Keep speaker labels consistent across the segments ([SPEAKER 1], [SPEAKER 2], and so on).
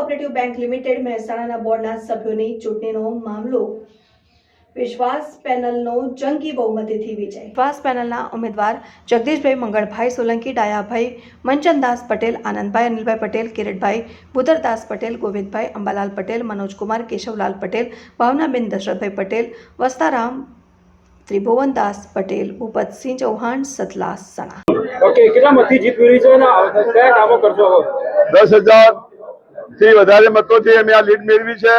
[SPEAKER 1] Cooperative bank limited મહેસાણાના બોર્ડના સભ્યોની ચૂંટણીનો મામલો વિશ્વાસ પેનલનો જંગી બહુમતીથી વિજય। વિશ્વાસ પેનલના ઉમેદવાર જગદીશભાઈ મંગળભાઈ સોલંકી, ડાયાભાઈ મંચનદાસ પટેલ, આનંદભાઈ અનિલભાઈ પટેલ, કિરીટભાઈ ભૂતરદાસ પટેલ, ગોવિંદભાઈ અંબાલાલ પટેલ, મનોજકુમાર કેશવલાલ પટેલ, ભાવનાબેન દશરથભાઈ પટેલ, વસ્તારામ ત્રિભુવનદાસ પટેલ, ભૂપતસિંહ ચૌહાણ, સતલાસ સણા।
[SPEAKER 2] ઓકે, કેટલા મતથી જીત મેળવી છે અને કયા કામો કરશો?
[SPEAKER 3] 10,000 થી વધારે મતોથી અમે આ લીડ મેળવી છે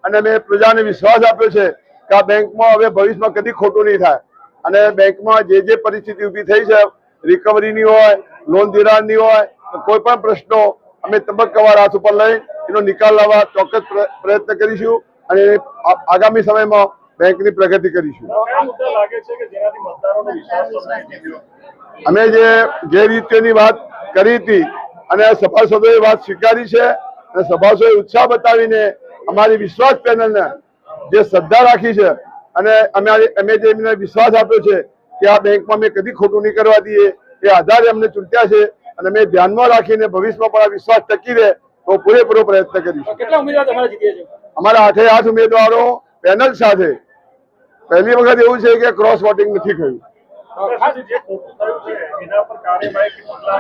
[SPEAKER 3] અને અમે પ્રજાને વિશ્વાસ આપ્યો છે કે આ બેંકમાં હવે ભવિષ્યમાં કદી ખોટું નહીં થાય અને બેંકમાં જે પરિસ્થિતિ ઊભી થઈ છે, રિકવરીની હોય, લોન ધિરાણની હોય, કોઈ પણ પ્રશ્નો અમે તબક્કાવાર હાથ ઉપર લઈ એનો નિકાલ લાવવા ચોક્કસ પ્રયત્ન કરીશું અને આગામી સમયમાં બેંકની પ્રગતિ કરીશું। અમે જે રીતની વાત કરી હતી અને સભાસદોએ વાત સ્વીકારી છે અને સભાસદોએ ઉત્સાહ બતાવીને અમારી વિશ્વાસ પેનલને જે શ્રદ્ધા રાખી છે અને અમે જે એમને વિશ્વાસ આપ્યો છે કે આ બેંકમાં અમે કદી ખોટું નહીં કરવા દઈએ એ આધારે અમને ચૂંટ્યા છે અને અમે ધ્યાનમાં રાખીને ભવિષ્યમાં પણ આ વિશ્વાસ ટકી રહે તો પૂરેપૂરો પ્રયત્ન કરીશું।
[SPEAKER 2] કેટલા ઉમેદવાર તમારા જીત્યા છે?
[SPEAKER 3] અમારા 8 ઉમેદવારો પેનલ સાથે પહેલી વખત એવું છે કે ક્રોસ વોટિંગ નથી થયું।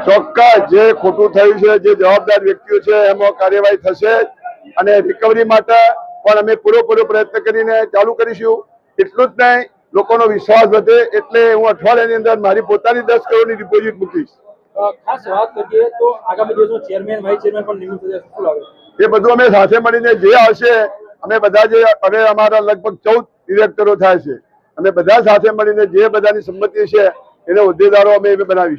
[SPEAKER 3] ચોક્કસ જે ખોટું થયું છે, જે જવાબદાર વ્યક્તિઓ છે એમાં કાર્યવાહી થશે અને રિકવરી માટે પણ અમે પૂરેપૂરો પ્રયત્ન કરીને ચાલુ કરીશું। એટલું જ નહીં, લોકોનો વિશ્વાસ વધે એટલે હું અઠવાડિયાની અંદર મારી પોતાની 10 કરોડની ડિપોઝિટ મૂકીશ।
[SPEAKER 2] ખાસ વાત કરીએ તો આગામી દિવસમાં ચેરમેન, વાઇસ ચેરમેન પણ નિમણૂક થશે, શું લાગે?
[SPEAKER 3] એ બધું અમે સાથે મળીને જે આવશે અમે બધા જે હવે અમારા લગભગ 14 ડિરેક્ટરો થાય છે, અમે બધા સાથે મળીને જે બધાની સંમતિ છે એને હોદ્દેદારો અમે બનાવીશું।